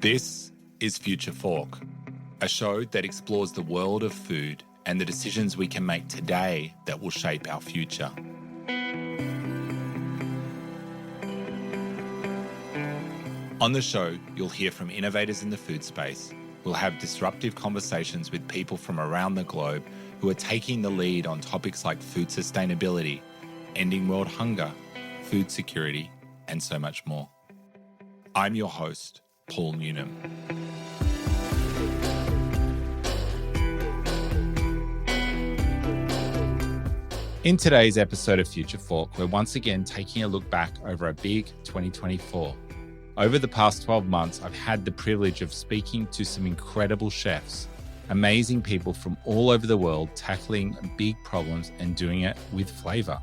This is Future Fork, a show that explores the world of food and the decisions we can make today that will shape our future. On the show, you'll hear from innovators in the food space. We'll have disruptive conversations with people from around the globe who are taking the lead on topics like food sustainability, ending world hunger, food security, and so much more. I'm your host, Paul Newnham. In today's episode of Future Fork, we're once again taking a look back over a big 2024. Over the past 12 months, I've had the privilege of speaking to some incredible chefs, amazing people from all over the world tackling big problems and doing it with flavor.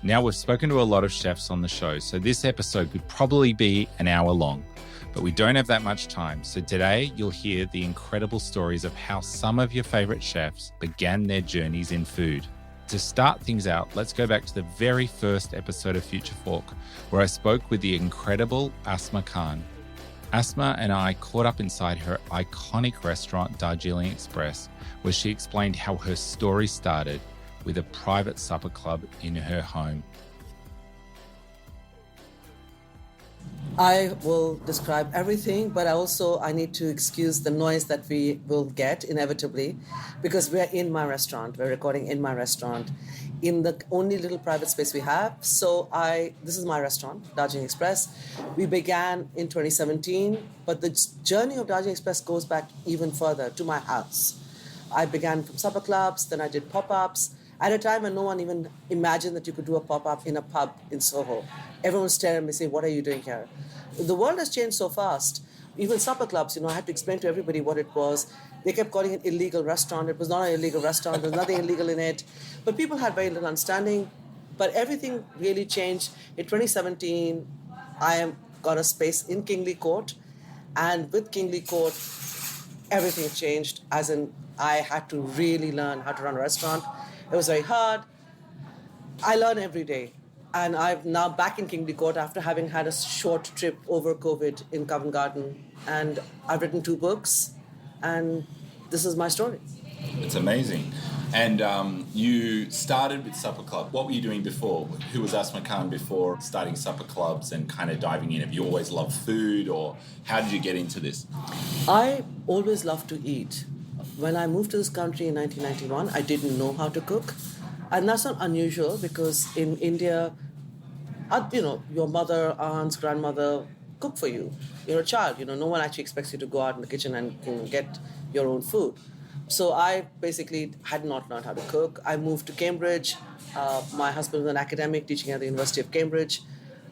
Now, we've spoken to a lot of chefs on the show, so this episode could probably be an hour long, but we don't have that much time. So today, you'll hear the incredible stories of how some of your favorite chefs began their journeys in food. To start things out, let's go back to the very first episode of Future Fork, where I spoke with the incredible Asma Khan. Asma and I caught up inside her iconic restaurant, Darjeeling Express, where she explained how her story started with a private supper club in her home. I will describe everything, but I need to excuse the noise that we will get inevitably because we're in my restaurant. We're recording in my restaurant in the only little private space we have. This is my restaurant, Darjeeling Express. We began in 2017, but the journey of Darjeeling Express goes back even further to my house. I began from supper clubs, then I did pop-ups at a time when no one even imagined that you could do a pop-up in a pub in Soho. Everyone stared at me and say, "What are you doing here?" The world has changed so fast. Even supper clubs, I had to explain to everybody what it was. They kept calling it illegal restaurant. It was not an illegal restaurant. There was nothing illegal in it. But people had very little understanding. But everything really changed. In 2017, I got a space in Kingly Court. And with Kingly Court, everything changed, as in I had to really learn how to run a restaurant. It was very hard. I learn every day. And I'm now back in Kingly Court after having had a short trip over COVID in Covent Garden. And I've written 2 books, and this is my story. It's amazing. And you started with Supper Club. What were you doing before? Who was Asma Khan before starting Supper Clubs and kind of diving in? Have you always loved food, or how did you get into this? I always loved to eat. When I moved to this country in 1991, I didn't know how to cook. And that's not unusual because in India, your mother, aunts, grandmother cook for you. You're a child, no one actually expects you to go out in the kitchen and get your own food. So I basically had not learned how to cook. I moved to Cambridge. My husband was an academic teaching at the University of Cambridge.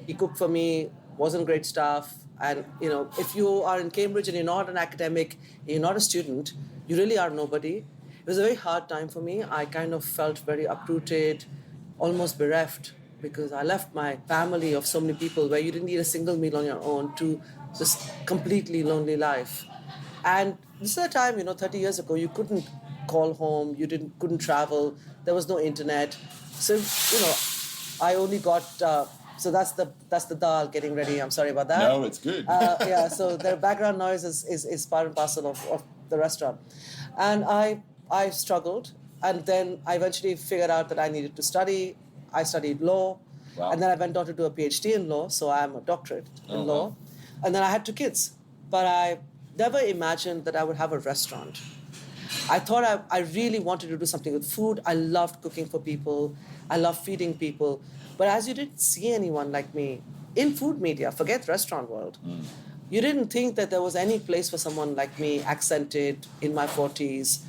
He cooked for me, wasn't great stuff. And, if you are in Cambridge and you're not an academic, you're not a student, you really are nobody. It was a very hard time for me. I kind of felt very uprooted, almost bereft, because I left my family of so many people where you didn't eat a single meal on your own to this completely lonely life. And this is a time, 30 years ago, you couldn't call home, couldn't travel, there was no internet. So, I only got, so that's the dal getting ready. I'm sorry about that. No, it's good. So the background noise is part and parcel of the restaurant. And I struggled, and then I eventually figured out that I needed to study. I studied law, Wow. And then I went on to do a PhD in law, so I'm a doctorate in law. Wow. And then I had 2 kids, but I never imagined that I would have a restaurant. I thought I really wanted to do something with food. I loved cooking for people. I loved feeding people. But as you didn't see anyone like me in food media, forget restaurant world, you didn't think that there was any place for someone like me, accented, in my 40s,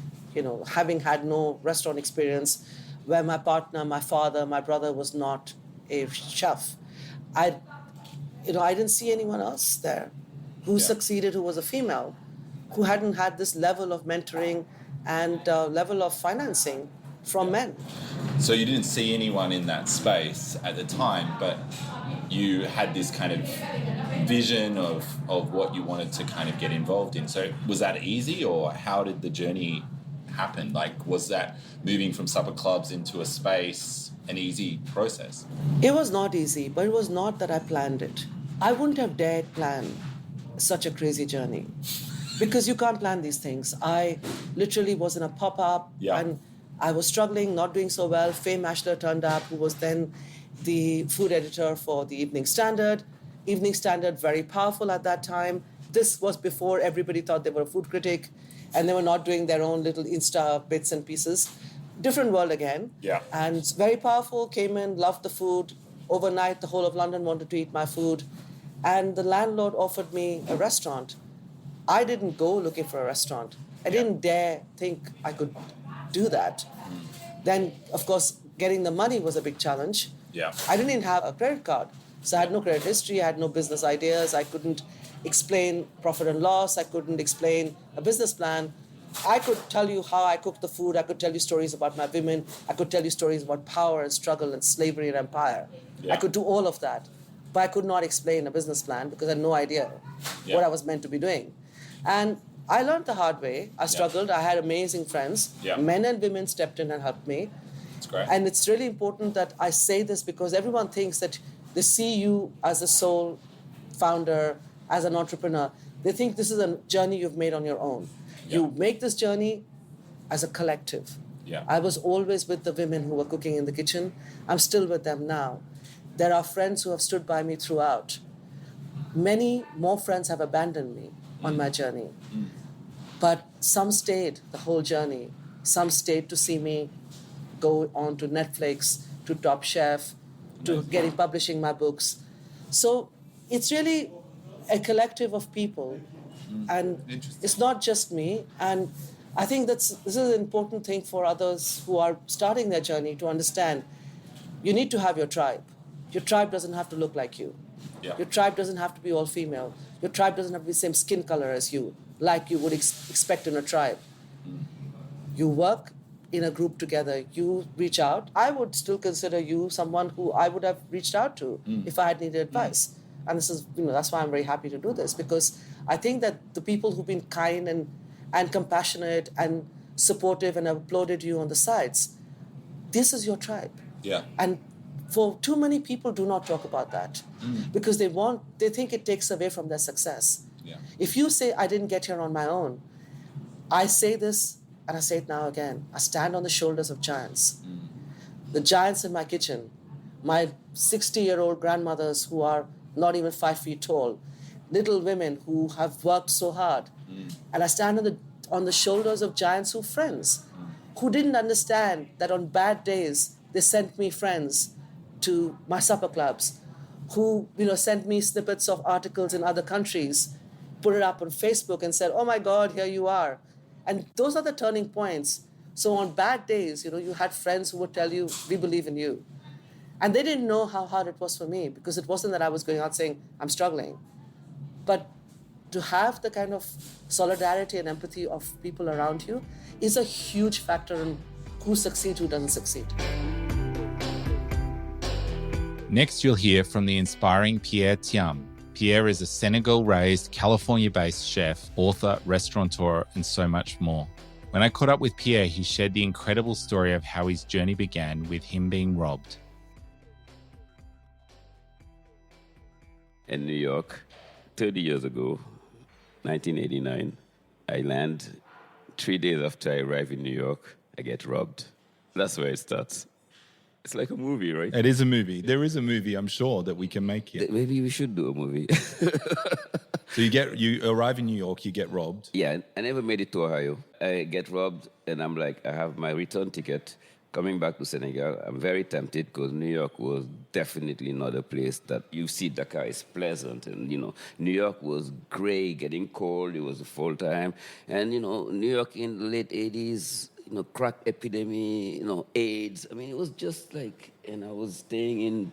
having had no restaurant experience, where my partner, my father, my brother was not a chef. I didn't see anyone else there who succeeded, who was a female, who hadn't had this level of mentoring and level of financing from men. So you didn't see anyone in that space at the time, but you had this kind of vision of what you wanted to kind of get involved in. So was that easy, or how did the journey happen? Like, was that moving from supper clubs into a space an easy process? It was not easy, but it was not that I planned it. I wouldn't have dared plan such a crazy journey because you can't plan these things. I literally was in a pop-up and I was struggling, not doing so well. Faye Mashler turned up, who was then the food editor for the Evening Standard. Evening Standard, very powerful at that time. This was before everybody thought they were a food critic and they were not doing their own little Insta bits and pieces. Different world again. Yeah. And it's very powerful, came in, loved the food. Overnight, the whole of London wanted to eat my food. And the landlord offered me a restaurant. I didn't go looking for a restaurant. I didn't dare think I could do that. Then, of course, getting the money was a big challenge. Yeah. I didn't even have a credit card. So I had no credit history, I had no business ideas, I couldn't explain profit and loss, I couldn't explain a business plan. I could tell you how I cooked the food, I could tell you stories about my women, I could tell you stories about power and struggle and slavery and empire. I could do all of that, but I could not explain a business plan because I had no idea what I was meant to be doing. And I learned the hard way. I struggled. I had amazing friends. Men and women stepped in and helped me. That's great. And it's really important that I say this because everyone thinks that they see you as a sole founder, as an entrepreneur. They think this is a journey you've made on your own. You make this journey as a collective. I was always with the women who were cooking in the kitchen. I'm still with them now. There are friends who have stood by me throughout. Many more friends have abandoned me on my journey. But some stayed the whole journey. Some stayed to see me go on to Netflix, to Top Chef, to getting publishing my books. So it's really a collective of people. And it's not just me. And I think this is an important thing for others who are starting their journey to understand. You need to have your tribe. Your tribe doesn't have to look like you. Your tribe doesn't have to be all female. Your tribe doesn't have to be the same skin color as you, like you would expect in a tribe. You work in a group together. You reach out. I would still consider you someone who I would have reached out to if I had needed advice. And this is, that's why I'm very happy to do this, because I think that the people who've been kind and compassionate and supportive and applauded you on the sides, this is your tribe. And for too many people do not talk about that because they think it takes away from their success. If you say, I didn't get here on my own, I say this and I say it now again. I stand on the shoulders of giants. The giants in my kitchen, my 60-year-old grandmothers who are not even 5 feet tall, little women who have worked so hard. And I stand on the shoulders of giants who are friends, who didn't understand that on bad days, they sent me friends to my supper clubs, who sent me snippets of articles in other countries, put it up on Facebook and said, oh my God, here you are. And those are the turning points. So on bad days, you had friends who would tell you, we believe in you. And they didn't know how hard it was for me, because it wasn't that I was going out saying, I'm struggling. But to have the kind of solidarity and empathy of people around you is a huge factor in who succeeds, who doesn't succeed. Next, you'll hear from the inspiring Pierre Thiam. Pierre is a Senegal-raised, California-based chef, author, restaurateur, and so much more. When I caught up with Pierre, he shared the incredible story of how his journey began with him being robbed. In New York, 30 years ago, 1989, I land. 3 days after I arrive in New York, I get robbed. That's where it starts. It's like a movie, right? It is a movie. There is a movie, I'm sure, that we can make here. Maybe we should do a movie. So you arrive in New York, you get robbed. Yeah, I never made it to Ohio. I get robbed, and I'm like, I have my return ticket coming back to Senegal. I'm very tempted because New York was definitely not a place that you see Dakar is pleasant. And, New York was gray, getting cold. It was fall time. And, New York in the late 80s, crack epidemic, AIDS. I mean, it was just like, and I was staying in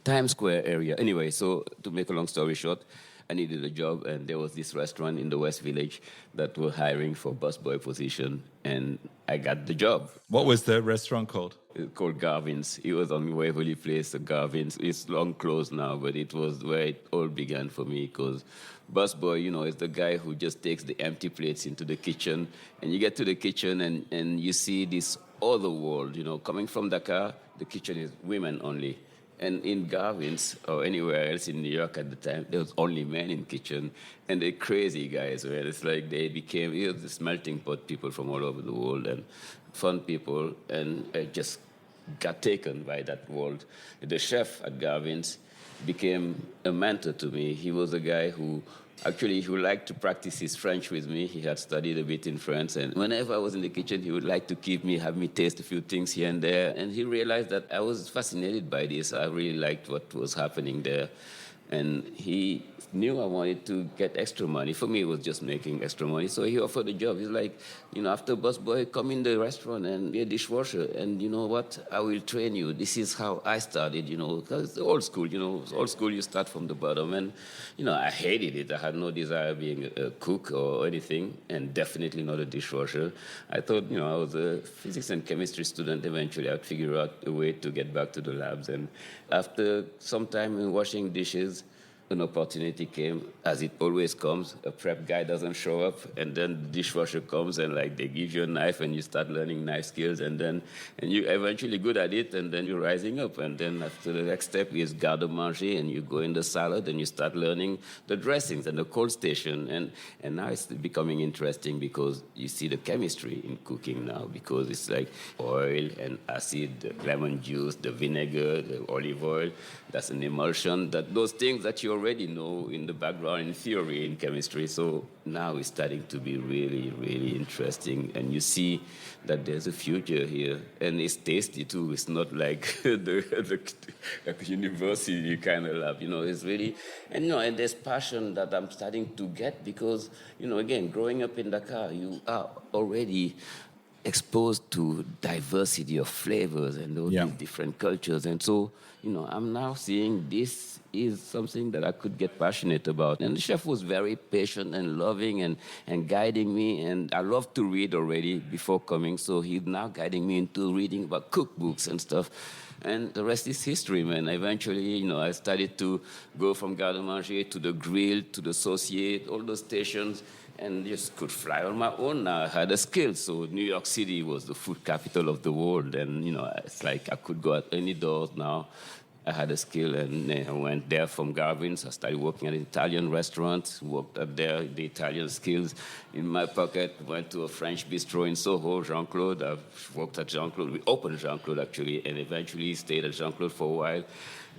Times Square area. Anyway, so to make a long story short, I needed a job, and there was this restaurant in the West Village that were hiring for busboy position, and I got the job. What was the restaurant called? It's called Garvin's. It was on Waverly Place, Garvin's. It's long closed now, but it was where it all began for me, because busboy, is the guy who just takes the empty plates into the kitchen, and you get to the kitchen and you see this other world, coming from Dakar, the kitchen is women only. And in Garvin's or anywhere else in New York at the time, there was only men in kitchen, and they're crazy guys. Well, it's like they became this melting pot, people from all over the world, and fun people, and I just got taken by that world. The chef at Garvin's became a mentor to me. He was a guy who liked to practice his French with me. He had studied a bit in France, and whenever I was in the kitchen, he would like to have me taste a few things here and there. And he realized that I was fascinated by this. I really liked what was happening there. And he knew I wanted to get extra money. For me, it was just making extra money. So he offered a job. He's like, after busboy, come in the restaurant and be a dishwasher. And you know what? I will train you. This is how I started, because it's old school, It's old school, you start from the bottom. And, I hated it. I had no desire being a cook or anything, and definitely not a dishwasher. I thought, I was a physics and chemistry student. Eventually, I'd figure out a way to get back to the labs. And after some time in washing dishes, an opportunity came, as it always comes. A prep guy doesn't show up, and then the dishwasher comes, and they give you a knife, and you start learning knife skills, and you're eventually good at it, and then you're rising up. And then after the next step is garde-manger, and you go in the salad, and you start learning the dressings and the cold station. And now it's becoming interesting because you see the chemistry in cooking now, because it's like oil and acid, the lemon juice, the vinegar, the olive oil. That's an emulsion. Those things that you already know in the background, in theory, in chemistry. So now it's starting to be really, really interesting. And you see that there's a future here. And it's tasty, too. It's not like the university kind of lab. It's really... And there's passion that I'm starting to get because, again, growing up in Dakar, you are already exposed to diversity of flavors and all these different cultures. And so, I'm now seeing this is something that I could get passionate about. And the chef was very patient and loving and guiding me. And I love to read already before coming. So he's now guiding me into reading about cookbooks and stuff. And the rest is history, man. Eventually, I started to go from garde-manger to the grill, to the saucier, all those stations, and just could fly on my own now. I had a skill. So New York City was the food capital of the world. And, it's like I could go at any doors now. I had a skill, and I went there from Garvin's. I started working at an Italian restaurant, worked at there, the Italian skills in my pocket, went to a French bistro in Soho, Jean-Claude. I worked at Jean-Claude. We opened Jean-Claude, actually, and eventually stayed at Jean-Claude for a while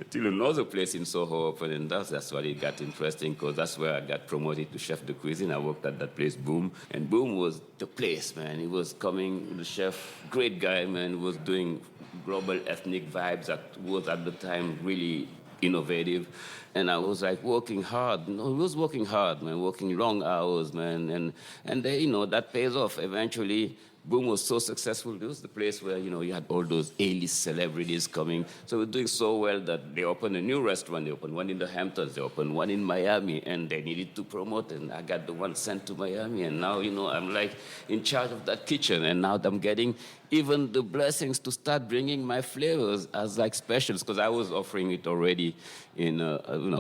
until another place in Soho opened, and that's why it got interesting, because that's where I got promoted to chef de cuisine. I worked at that place, Boom, and Boom was the place, man. He was coming, the chef, great guy, man, was doing global ethnic vibes that was at the time really innovative. And I was working hard. He was working hard, man, working long hours, man. And they, that pays off. Eventually, Boom was so successful. It was the place where, you had all those A-list celebrities coming. So we're doing so well that they opened a new restaurant. They opened one in the Hamptons. They opened one in Miami. And they needed to promote. And I got the one sent to Miami. And now, I'm in charge of that kitchen. And now I'm getting even the blessings to start bringing my flavors as specials. Because I was offering it already in,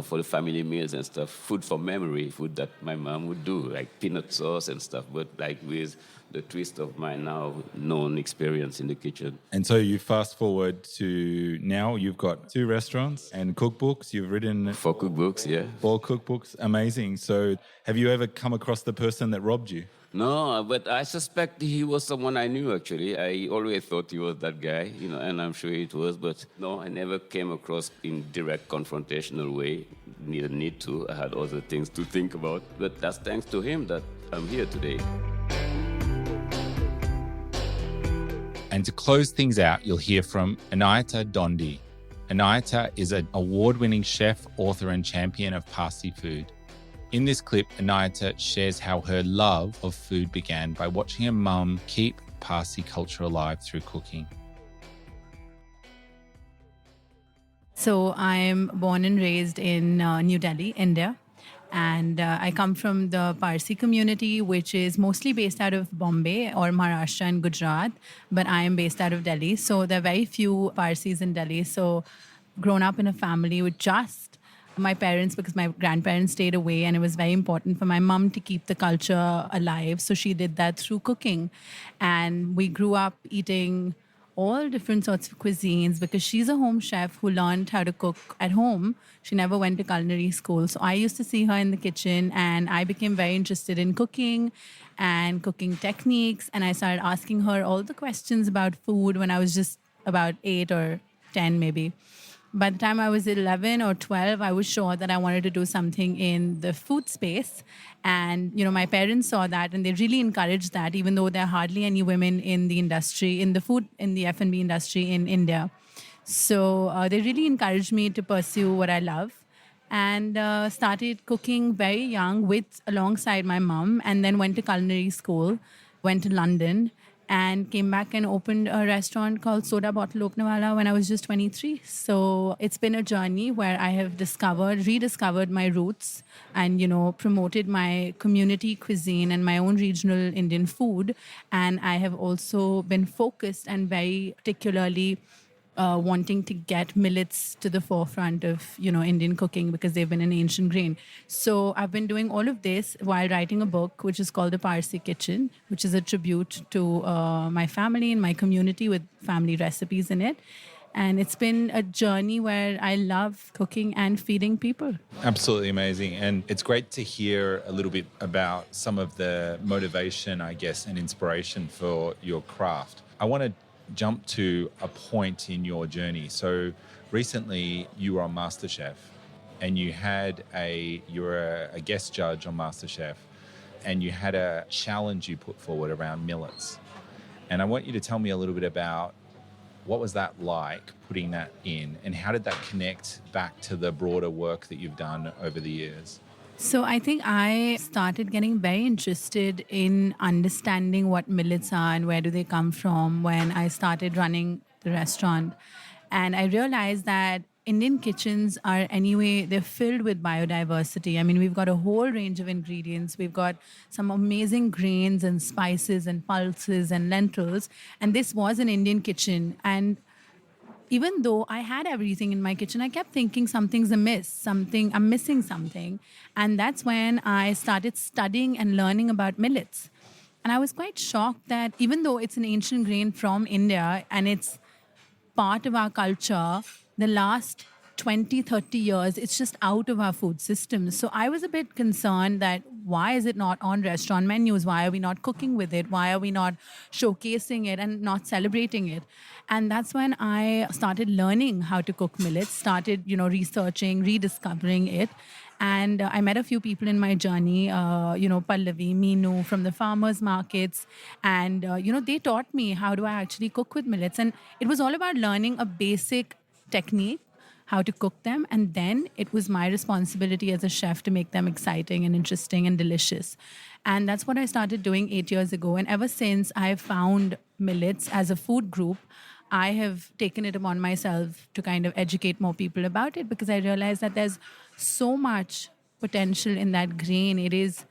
for the family meals and stuff. Food from memory, food that my mom would do, like peanut sauce and stuff. But with the twist of my now known experience in the kitchen. And so you fast forward to now, you've got 2 restaurants and cookbooks. You've written 4 cookbooks, yeah. 4 cookbooks, amazing. So have you ever come across the person that robbed you? No, but I suspect he was someone I knew, actually. I always thought he was that guy, and I'm sure it was. But no, I never came across in direct confrontational way. Didn't need to. I had other things to think about. But that's thanks to him that I'm here today. And to close things out, you'll hear from Anahita Dhondy. Anahita is an award-winning chef, author, and champion of Parsi food. In this clip, Anahita shares how her love of food began by watching her mum keep Parsi culture alive through cooking. So I'm born and raised in New Delhi, India. And I come from the Parsi community, which is mostly based out of Bombay or Maharashtra and Gujarat. But I am based out of Delhi. So there are very few Parsis in Delhi. So grown up in a family with just my parents, because my grandparents stayed away, and it was very important for my mom to keep the culture alive. So she did that through cooking. And we grew up eating all different sorts of cuisines because she's a home chef who learned how to cook at home. She never went to culinary school. So I used to see her in the kitchen and I became very interested in cooking and cooking techniques. And I started asking her all the questions about food when I was just about 8 or 10, maybe. By the time I was 11 or 12, I was sure that I wanted to do something in the food space. And, my parents saw that and they really encouraged that, even though there are hardly any women in the industry, in the F&B industry in India. So they really encouraged me to pursue what I love and started cooking very young alongside my mom, and then went to culinary school, went to London, and came back and opened a restaurant called Soda Bottle Loknewala when I was just 23. So it's been a journey where I have rediscovered my roots and, promoted my community cuisine and my own regional Indian food. And I have also been focused and very particularly wanting to get millets to the forefront of, Indian cooking because they've been an ancient grain. So I've been doing all of this while writing a book, which is called The Parsi Kitchen, which is a tribute to my family and my community with family recipes in it. And it's been a journey where I love cooking and feeding people. Absolutely amazing. And it's great to hear a little bit about some of the motivation, I guess, and inspiration for your craft. I want to jump to a point in your journey. So recently you were on MasterChef and you were a guest judge on MasterChef and you had a challenge you put forward around millets. And I want you to tell me a little bit about what was that like, putting that in, and how did that connect back to the broader work that you've done over the years? So I think I started getting very interested in understanding what millets are and where do they come from when I started running the restaurant. And I realized that Indian kitchens they're filled with biodiversity. I mean, we've got a whole range of ingredients. We've got some amazing grains and spices and pulses and lentils. And this was an Indian kitchen. And even though I had everything in my kitchen, I kept thinking something's amiss, I'm missing something. And that's when I started studying and learning about millets. And I was quite shocked that even though it's an ancient grain from India and it's part of our culture, the last 20, 30 years, it's just out of our food system. So I was a bit concerned that why is it not on restaurant menus? Why are we not cooking with it? Why are we not showcasing it and not celebrating it? And that's when I started learning how to cook millets, started, researching, rediscovering it. And I met a few people in my journey, Pallavi, Meenu from the farmers markets. And, they taught me how do I actually cook with millets. And it was all about learning a basic technique, how to cook them. And then it was my responsibility as a chef to make them exciting and interesting and delicious. And that's what I started doing 8 years ago. And ever since I found millets as a food group, I have taken it upon myself to kind of educate more people about it because I realized that there's so much potential in that grain. It is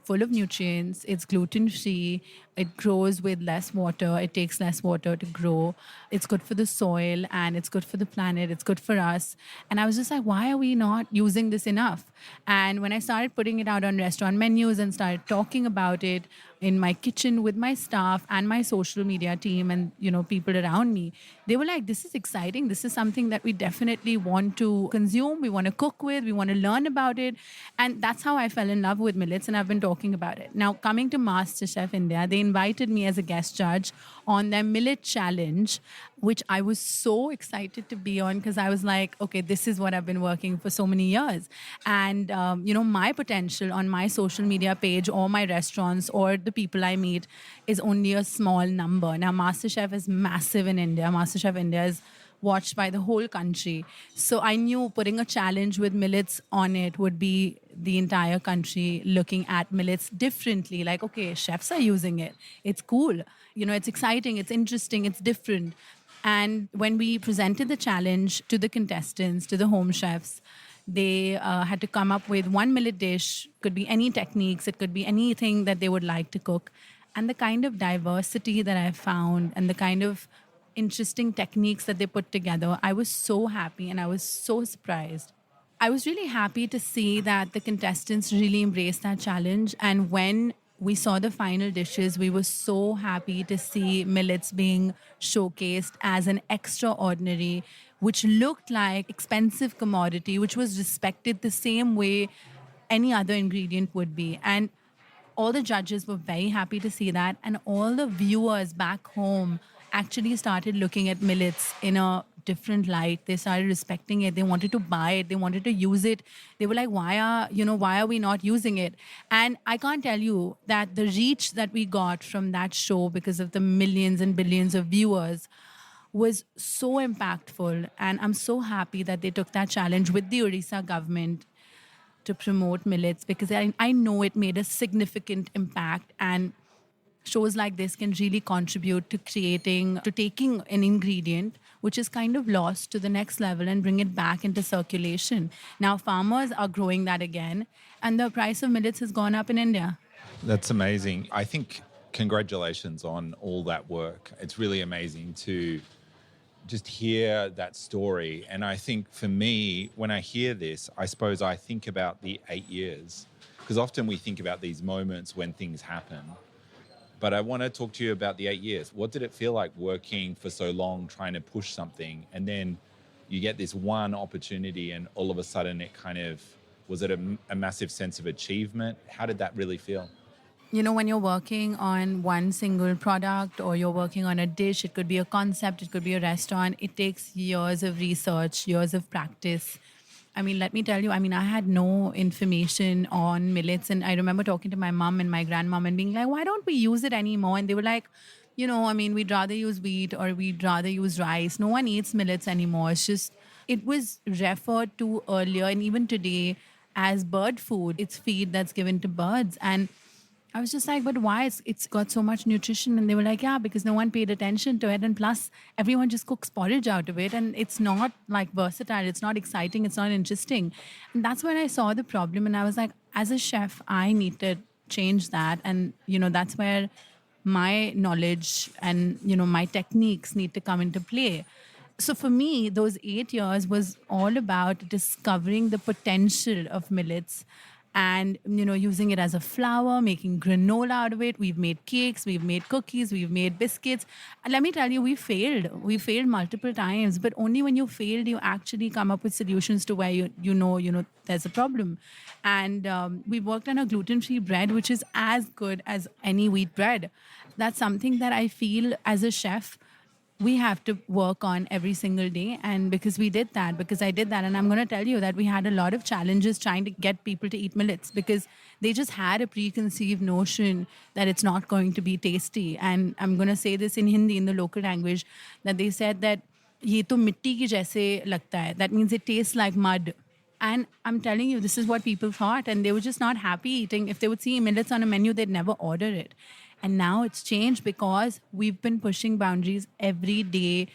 full of nutrients. It's gluten-free. It grows with less water. It takes less water to grow. It's good for the soil and it's good for the planet. It's good for us. And I was just like, why are we not using this enough? And when I started putting it out on restaurant menus and started talking about it in my kitchen with my staff and my social media team and, people around me, they were like, this is exciting. This is something that we definitely want to consume. We want to cook with. We want to learn about it. And that's how I fell in love with millets. And I've been talking about it. Now, coming to MasterChef India, they invited me as a guest judge on their millet challenge, which I was so excited to be on because I was like, okay, this is what I've been working for so many years. And, my potential on my social media page or my restaurants or the people I meet is only a small number. Now, MasterChef is massive in India. MasterChef India is watched by the whole country. So I knew putting a challenge with millets on it would be the entire country looking at millets differently. Like, okay, chefs are using it. It's cool. It's exciting. It's interesting. It's different. And when we presented the challenge to the contestants, to the home chefs, they had to come up with one millet dish. Could be any techniques. It could be anything that they would like to cook. And the kind of diversity that I found and the kind of interesting techniques that they put together, I was so happy and I was so surprised. I was really happy to see that the contestants really embraced that challenge. And when we saw the final dishes. We were so happy to see millets being showcased as an extraordinary, which looked like expensive commodity, which was respected the same way any other ingredient would be. And all the judges were very happy to see that. And all the viewers back home actually started looking at millets in a different light. They started respecting it. They wanted to buy it. They wanted to use it. They were like, why are we not using it? And I can't tell you that the reach that we got from that show, because of the millions and billions of viewers, was so impactful. And I'm so happy that they took that challenge with the Odisha government to promote millets, because I know it made a significant impact, and shows like this can really contribute to taking an ingredient which is kind of lost to the next level and bring it back into circulation. Now farmers are growing that again, and the price of millets has gone up in India. That's amazing. I think congratulations on all that work. It's really amazing to just hear that story. And I think for me, when I hear this, I suppose I think about the 8 years, because often we think about these moments when things happen. But I want to talk to you about the 8 years. What did it feel like working for so long, trying to push something, and then you get this one opportunity and all of a sudden it kind of, was it a massive sense of achievement? How did that really feel? You know, when you're working on one single product or you're working on a dish, it could be a concept, it could be a restaurant, it takes years of research, years of practice. I mean, let me tell you, I had no information on millets. And I remember talking to my mom and my grandmom and being like, why don't we use it anymore? And they were like, we'd rather use wheat or we'd rather use rice. No one eats millets anymore. It's just, it was referred to earlier and even today as bird food. It's feed that's given to birds. And I was just like, but why? It's got so much nutrition. And they were like, yeah, because no one paid attention to it. And plus, everyone just cooks porridge out of it. And it's not like versatile. It's not exciting. It's not interesting. And that's when I saw the problem. And I was like, as a chef, I need to change that. And, that's where my knowledge and, my techniques need to come into play. So for me, those 8 years was all about discovering the potential of millets and, using it as a flour, making granola out of it. We've made cakes, we've made cookies, we've made biscuits. And let me tell you, we failed. We failed multiple times, but only when you failed, you actually come up with solutions to where you know there's a problem. And we worked on a gluten-free bread, which is as good as any wheat bread. That's something that I feel as a chef, we have to work on every single day. And because I did that, and I'm going to tell you that we had a lot of challenges trying to get people to eat millets, because they just had a preconceived notion that it's not going to be tasty. And I'm going to say this in Hindi, in the local language, that they said that ye to mitti ki jaise lagta hai. That means it tastes like mud. And I'm telling you, this is what people thought. And they were just not happy eating. If they would see millets on a menu, they'd never order it. And now it's changed because we've been pushing boundaries every day.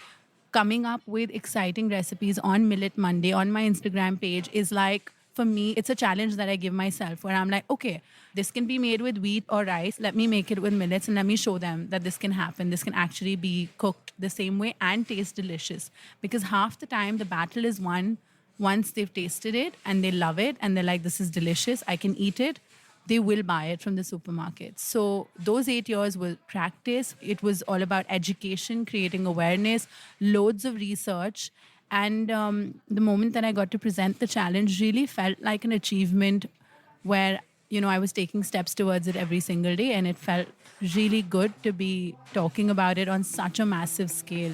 Coming up with exciting recipes on Millet Monday on my Instagram page is like, for me, it's a challenge that I give myself, where I'm like, okay, this can be made with wheat or rice. Let me make it with millets and let me show them that this can happen. This can actually be cooked the same way and taste delicious. Because half the time the battle is won once they've tasted it and they love it and they're like, this is delicious, I can eat it. They will buy it from the supermarket. So those 8 years were practice. It was all about education, creating awareness, loads of research. And the moment that I got to present the challenge really felt like an achievement where, I was taking steps towards it every single day. And it felt really good to be talking about it on such a massive scale.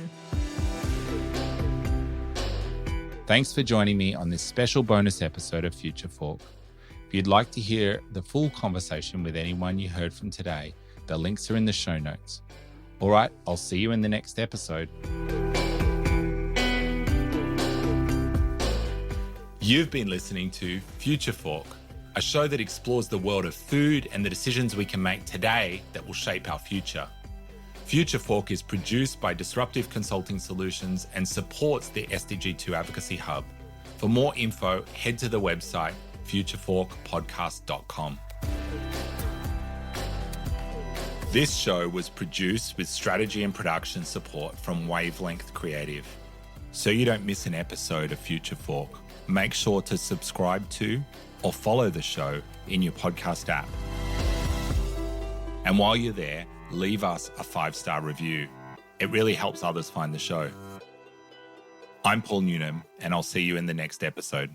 Thanks for joining me on this special bonus episode of Future Fork. If you'd like to hear the full conversation with anyone you heard from today, the links are in the show notes. All right, I'll see you in the next episode. You've been listening to Future Fork, a show that explores the world of food and the decisions we can make today that will shape our future. Future Fork is produced by Disruptive Consulting Solutions and supports the SDG2 Advocacy Hub. For more info, head to the website futureforkpodcast.com. This show was produced with strategy and production support from Wavelength Creative. So you don't miss an episode of Future Fork, make sure to subscribe to or follow the show in your podcast app. And while you're there, leave us a 5-star review. It really helps others find the show. I'm Paul Newnham, and I'll see you in the next episode.